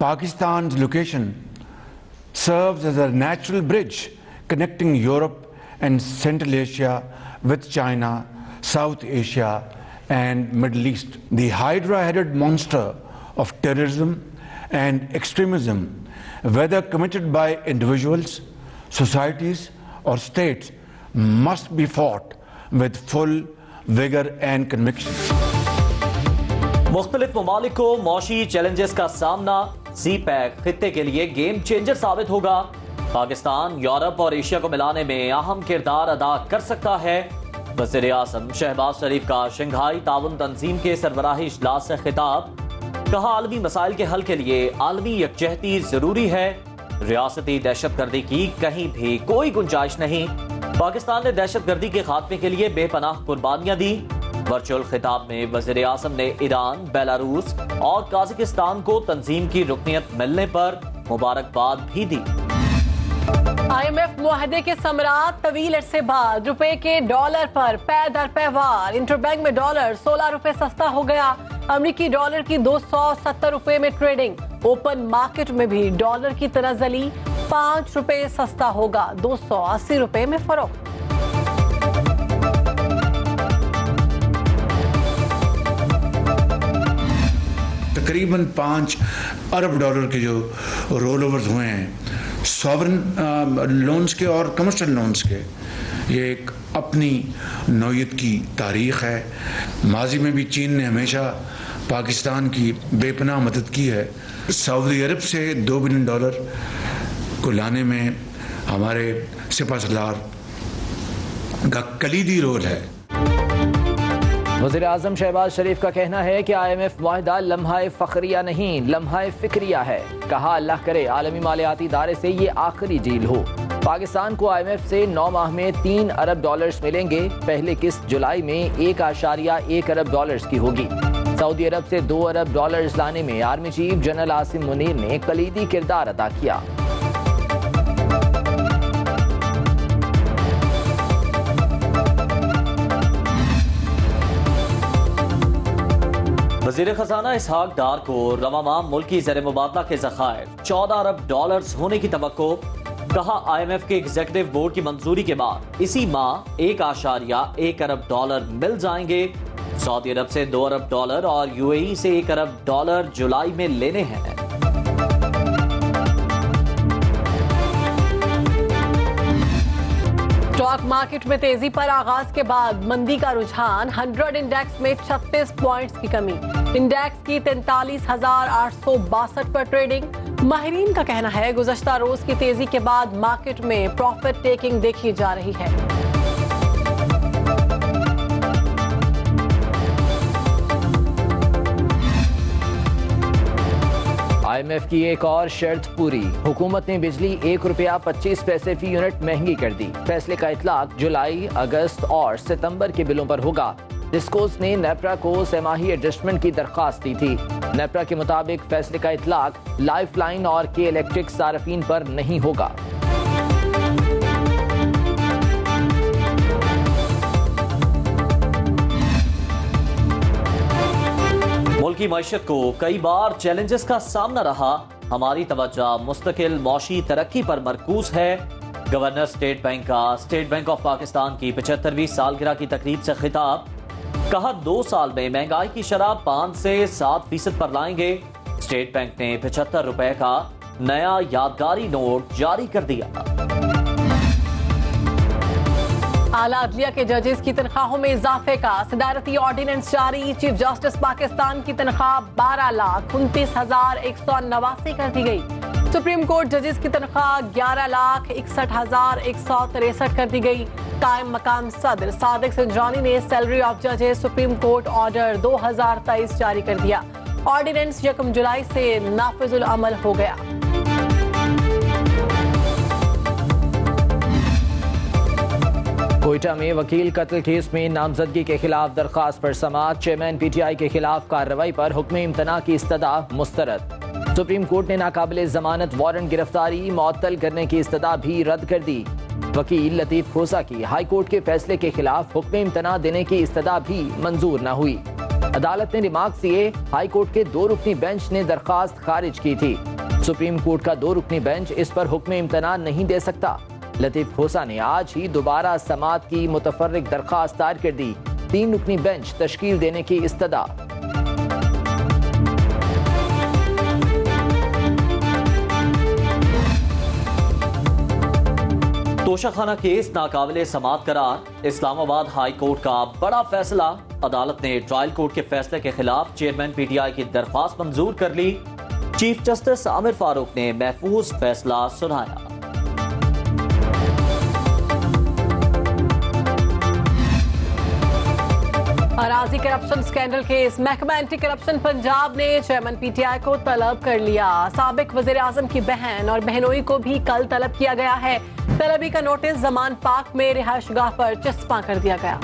Pakistan's location serves as a natural bridge connecting Europe and Central Asia with China, South Asia and Middle East. The hydra-headed monster of terrorism and extremism, whether committed by individuals, societies or states, must be fought with full vigor and conviction. मुख्तलिफ ममालिक को मौशी challenges का सामना सी pack खित्ते के लिए game changer साबित होगा। पाकिस्तान यूरोप और एशिया को मिलाने में अहम किरदार अदा कर सकता है। वज़ीर आज़म शहबाज शरीफ का शंघाई ताउन तंजीम के सरबराही इजलास से खिताब, कहा आलमी मसाइल के हल के लिए आलमी यकजहती जरूरी है। रियासती दहशतगर्दी की कहीं भी कोई गुंजाइश नहीं। पाकिस्तान ने दहशतगर्दी के खात्मे के लिए बेपनाह कुर्बानियां दी। वर्चुअल खिताब में वज़ीर आज़म ने ईरान, बेलारूस और काज़ाकिस्तान को तंजीम की रुकनियत मिलने पर मुबारकबाद भी दी। IMF मुआहदे के समरात तवील अरसे बाद रुपए के डॉलर पर पै दर पै वार। इंटरबैंक में डॉलर 16 रुपए सस्ता हो गया। अमरीकी डॉलर की 270 रुपए में ट्रेडिंग। ओपन मार्केट में भी डॉलर की तनाज़ली 5 रुपए सस्ता होगा, 280 रुपए में फरोख्त। तकरीबन 5 अरब डॉलर के जो रोल ओवर्स हुए हैं सॉवरन लोन्स के और कमर्शियल लोन्स के, ये एक अपनी नौयत की तारीख है। माजी में भी चीन ने हमेशा पाकिस्तान की बेपनाह मदद की है। सऊदी अरब से $2 बिलियन को लाने में हमारे सिपहसालार का कलीदी रोल है। वज़ीर आज़म शहबाज शरीफ का कहना है कि IMF मुआहदा लम्हा फ़ख्रिया नहीं, लम्हा फ़िक्रिया है। कहा अल्लाह करे आलमी मालियाती इदारे से ये आखिरी डील हो। पाकिस्तान को IMF से 9 माह में $3 अरब मिलेंगे। पहले किस्त जुलाई में 1.1 अरब डॉलर्स की होगी। सऊदी अरब से $2 अरब लाने में army chief general Asim Munir ने कलीदी किरदार अदा किया। वज़ीर खजाना इसहाक डार को रवा माह मुल्की ज़र मुबादला के ज़खायर $14 अरब होने की तवक्को। कहा IMF के एग्जीक्यूटिव बोर्ड की मंजूरी के बाद इसी माह 1.1 अरब मिल जाएंगे। सऊदी अरब से $2 अरब और UAE से $1 अरब जुलाई में लेने हैं। स्टॉक मार्केट में तेजी पर आगाज के बाद मंदी का रुझान। 100 इंडेक्स में 36 पॉइंट्स की कमी। इंडेक्स की 43,862 पर ट्रेडिंग। माहिरीन का कहना है गुज़श्ता रोज की तेजी के बाद मार्केट में प्रॉफिट टेकिंग देखी जा रही है। IMF की एक और शर्त पूरी। हुकूमत ने बिजली ₹1.25 फी यूनिट महंगी कर दी। फैसले का इतलाक जुलाई, अगस्त और सितंबर के बिलों पर होगा। डिस्कोस ने नेपरा को सेमाही एडजस्टमेंट की दरख्वास्त दी थी। नेपरा के मुताबिक फैसले का इतलाक लाइफलाइन और के इलेक्ट्रिक सार्फिन पर नहीं होगा। मुल्की मईशत को कई बार चैलेंजेस का सामना रहा। हमारी तवज्जो मुस्तकिल मौशी तरक्की पर मरकूज है। गवर्नर स्टेट बैंक का स्टेट बैंक ऑफ पाकिस्तान की 75वीं सालगिरह की तकरीब से खिताब। कहा 2 साल में महंगाई की शरह 5 से 7% पर लाएंगे। स्टेट बैंक ने ₹75 का नया यादगारी नोट जारी कर दिया। आला अदलिया के जजेस की तनख्वाहों में इजाफे का सदारती ऑर्डिनेंस जारी। चीफ जस्टिस पाकिस्तान की तनख्वाह 12,29,189 कर दी गई। सुप्रीम कोर्ट जजेस की तनख्वाह 11,61,163 कर दी गई। कायम मकाम सदर सादिक सिंजानी ने सैलरी ऑफ जजेस सुप्रीम कोर्ट ऑर्डर 2023 जारी कर दिया। ऑर्डिनेंस 1 जुलाई से नाफिजुल अमल हो गया। कोयटा में वकील कत्ल केस में नामजदगी के खिलाफ दरखास्त पर समाअत। चेयरमैन PTI के खिलाफ कार्रवाई पर हुक्म इम्तना की इस्तदा मुस्तरद। सुप्रीम कोर्ट ने नाकाबिले जमानत वारंट गिरफ्तारी मुअत्तल करने की इस्तदा भी रद्द कर दी। वकील लतीफ खोसा की हाई कोर्ट के फैसले के खिलाफ हुक्म इम्तना देने की इस्तदा भी मंजूर न हुई। अदालत ने रिमार्क्स दिए। हाई कोर्ट के 2 रुकनी बेंच ने दरखास्त खारिज की थी। सुप्रीम कोर्ट का 2 रुकनी बेंच इस पर हुक्म इम्तना नहीं दे सकता। लतीफ खोसा ने आज ही दोबारा समात की मुतफर्रिक दरखास्त दायर कर दी। 3 रुकनी बेंच तश्कील देने की इस्तदा। तोशाखाना केस नाकाबिले समात करार। इस्लामाबाद हाई कोर्ट का बड़ा फैसला। अदालत ने ट्रायल कोर्ट के फैसले के खिलाफ चेयरमैन पीटीआई की दरख्वास्त मंजूर कर ली। चीफ जस्टिस आमिर फारूक ने महफूज फैसला सुनाया। अराजी करप्शन स्कैंडल केस। महकमा एंटी करप्शन पंजाब ने चेयरमैन पीटीआई को तलब कर लिया। साबिक वजीर आजम की बहन और बहनोई को भी कल तलब किया गया है। तलबी का नोटिस जमान पार्क में रिहायशगाह पर चस्पा कर दिया गया।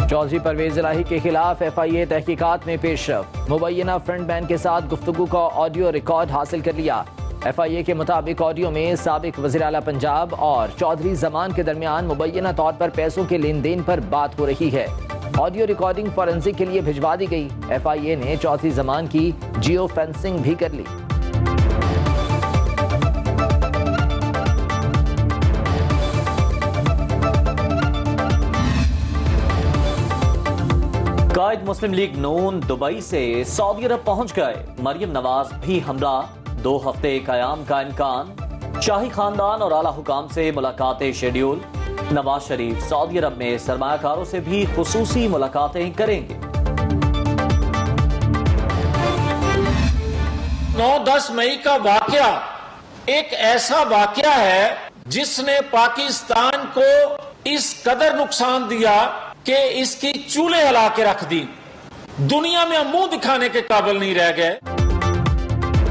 चौधरी परवेज इलाही के खिलाफ FIA तहकीकात में पेशरफ। मुबैना फ्रंटमैन के साथ गुफ्तगू का ऑडियो रिकॉर्ड हासिल कर लिया। FIA के मुताबिक ऑडियो में साबिक वज़ीर आला पंजाब और चौधरी जमान के दरमियान मुबैना तौर पर पैसों के लेन देन पर बात हो रही है। ऑडियो रिकॉर्डिंग फॉरेंसिक के लिए भिजवा दी गई। FIA ने चौधरी जमान की जियो फेंसिंग भी कर ली। कायद मुस्लिम लीग नून दुबई से सऊदी अरब पहुंच गए। मरियम नवाज भी हमरा। 2 हफ्ते कयाम का इम्कान। शाही खानदान और आला हुकाम से मुलाकातें शेड्यूल। नवाज शरीफ सऊदी अरब में सरमायाकारों से भी खुसूसी मुलाकातें करेंगे। 9-10 मई का वाकया एक ऐसा वाकया है जिसने पाकिस्तान को इस कदर नुकसान दिया कि इसकी चूल्हे हिला के रख दी। दुनिया में हम मुंह दिखाने के काबिल नहीं रह गए।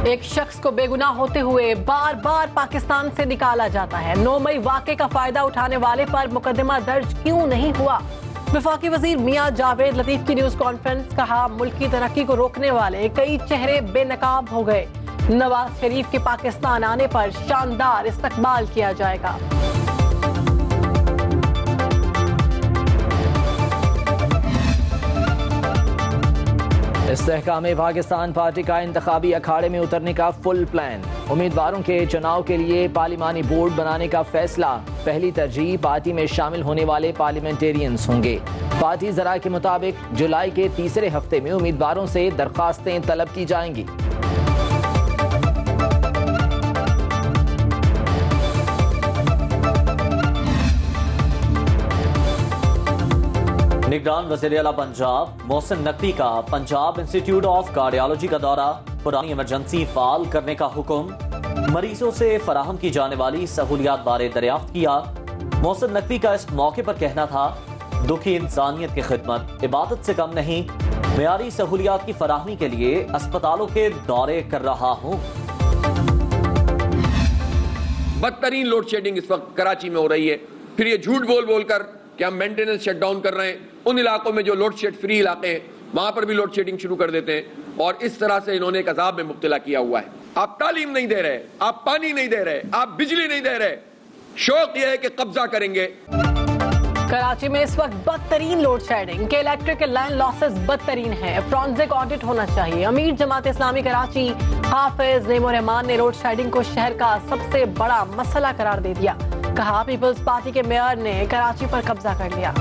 एक शख्स को बेगुनाह होते हुए बार बार पाकिस्तान से निकाला जाता है। 9 मई वाकये का फायदा उठाने वाले पर मुकदमा दर्ज क्यों नहीं हुआ? वफाकी वजीर मियां जावेद लतीफ की न्यूज कॉन्फ्रेंस। कहा, मुल्क की तरक्की को रोकने वाले कई चेहरे बेनकाब हो गए। नवाज शरीफ के पाकिस्तान आने पर शानदार इस्तकबाल किया जाएगा। इस्तेहकाम पाकिस्तान पार्टी का इंतखाबी अखाड़े में उतरने का फुल प्लान। उम्मीदवारों के चुनाव के लिए पार्लिमानी बोर्ड बनाने का फैसला। पहली तरजीह पार्टी में शामिल होने वाले पार्लियामेंटेरियंस होंगे। पार्टी जरा के मुताबिक जुलाई के तीसरे हफ्ते में उम्मीदवारों से दरखास्तें तलब की जाएंगी। निगरान वज़ीर आला पंजाब मोहसिन नकवी का पंजाब इंस्टीट्यूट ऑफ कार्डियोलॉजी का दौरा। पुरानी इमरजेंसी फाल करने का हुक्म। मरीजों से फराहम की जाने वाली सहूलियात बारे दरियाफ्त किया। मोहसिन नकवी का इस मौके पर कहना था, दुखी इंसानियत की खिदमत इबादत से कम नहीं। मेयारी सहूलियात की फराहमी के लिए अस्पतालों के दौरे कर रहा हूँ। बदतरीन लोड शेडिंग इस वक्त कराची में हो रही है। फिर ये झूठ बोल बोल कर कि हम मेंटेनेंस शट डाउन कर रहे हैं। उन इलाकों में जो लोड शेड फ्री इलाके हैं वहां पर भी लोड शेडिंग शुरू कर देते हैं और इस तरह से इन्होंने एक अजाब में मुब्तला किया हुआ है। आप तालीम नहीं दे रहे, आप पानी नहीं दे रहे, आप बिजली नहीं दे रहे। शौक यह है कि कब्जा करेंगे। कराची में इस वक्त बदतरीन लोड शेडिंग के इलेक्ट्रिकल लाइन लॉसेस बदतरीन है। फॉरेंसिक ऑडिट होना चाहिए। अमीर जमात इस्लामी कराची हाफिज नईमुर रहमान ने लोड शेडिंग को शहर का सबसे बड़ा मसला करार दे दिया। कहा, पीपल्स पार्टी के मेयर ने कराची पर कब्जा कर लिया।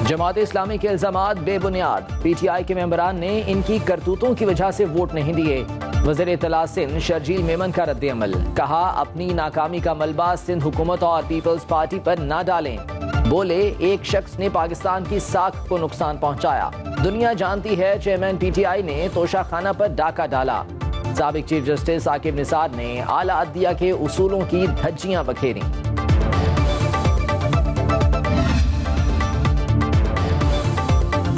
जमात इस्लामी के इल्जामात बेबुनियाद। PTI के मेंबरान ने इनकी करतूतों की वजह से वोट नहीं दिए। वज़ीर इत्तला सिंध शर्जील मेमन का रद्द-ए-अमल। कहा, अपनी नाकामी का मलबा सिंध हुकूमत और पीपल्स पार्टी पर ना डालें। बोले, एक शख्स ने पाकिस्तान की साख को नुकसान पहुंचाया। दुनिया जानती है चेयरमैन PTI ने तोशाखाना पर डाका डाला। साबिक चीफ जस्टिस आकिब निसार ने आला अदलिया के उसूलों की धज्जियां बखेरी।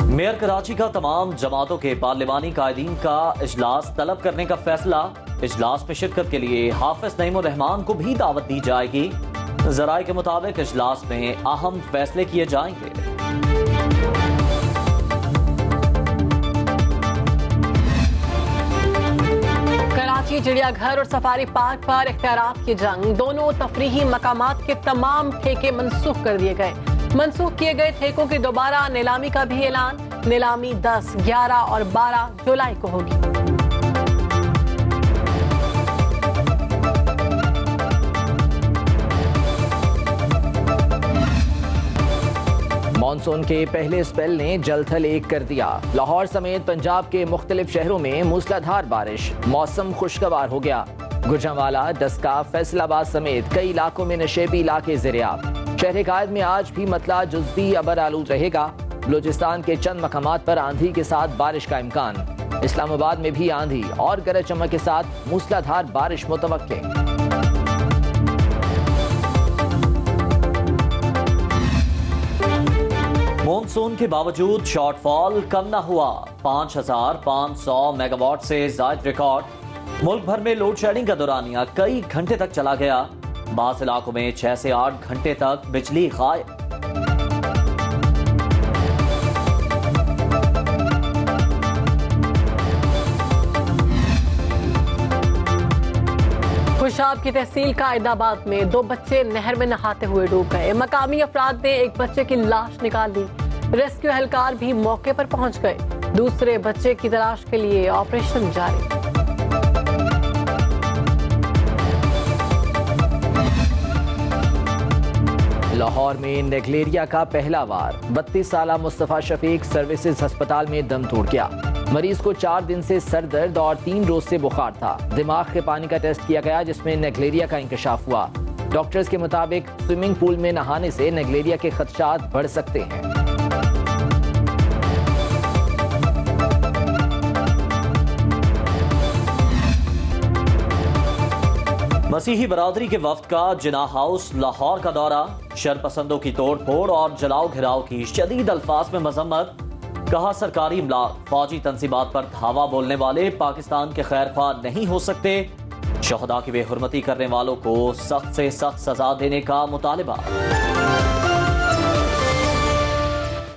मेयर कराची का तमाम जमातों के पार्लिमानी कायदीन का इजलास तलब करने का फैसला। इजलास में शिरकत के लिए हाफिज नईमुर रहमान को भी दावत दी जाएगी। जराए के मुताबिक इजलास में अहम फैसले किए जाएंगे। चिड़ियाघर और सफारी पार्क पर इख्तियारात की जंग, दोनों तफरीही मकामात के तमाम ठेके मनसूख कर दिए गए। मनसूख किए गए ठेकों की दोबारा नीलामी का भी ऐलान। नीलामी 10, 11 और 12 जुलाई को होगी। मॉनसून के पहले स्पेल ने जलथल एक कर दिया। लाहौर समेत पंजाब के मुख्तलिफ शहरों में मूसलाधार बारिश, मौसम खुशगवार हो गया। गुजरांवाला, डस्का, फैसलाबाद समेत कई इलाकों में नशेबी इलाके ज़ेरे-आब। शहर कायद में आज भी मतला जुज़वी अबर आलूद रहेगा। बलूचिस्तान के चंद मकामात पर आंधी के साथ बारिश का इम्कान। इस्लामाबाद में भी आंधी और गरज चमक के साथ मूसलाधार बारिश मुतवक्के। मॉनसून के बावजूद शॉर्टफॉल कम न हुआ। 5,500 मेगावाट से जायद रिकॉर्ड। मुल्क भर में लोड शेडिंग का दौरानिया कई घंटे तक चला गया। बास इलाकों में 6 से 8 घंटे तक बिजली गायब। खुशाब की तहसील कायदाबाद में 2 बच्चे नहर में नहाते हुए डूब गए। मकामी अफराद ने एक बच्चे की लाश निकाल ली। रेस्क्यू एहलकार भी मौके पर पहुंच गए। दूसरे बच्चे की तलाश के लिए ऑपरेशन जारी। लाहौर में नेगलेरिया का पहला वार। 32 साला मुस्तफा शफीक सर्विसेज अस्पताल में दम तोड़ गया। मरीज को 4 दिन से सर दर्द और 3 रोज से बुखार था। दिमाग के पानी का टेस्ट किया गया जिसमें नेगलेरिया का इंकशाफ हुआ। डॉक्टर्स के मुताबिक स्विमिंग पूल में नहाने से नेगलेरिया के खदशात बढ़ सकते हैं। मसीही बरादरी के वफ्द का जिनाह हाउस लाहौर का दौरा। शरपसंदों की तोड़ फोड़ और जलाओ घिराव की शदीद अल्फाज में मजम्मत। कहा सरकारी इमलाक, फौजी तंसीबात पर धावा बोलने वाले पाकिस्तान के खैरख्वाह नहीं हो सकते। शहदा की बेहुरमती करने वालों को सख्त से सख्त सजा देने का मुतालिबा।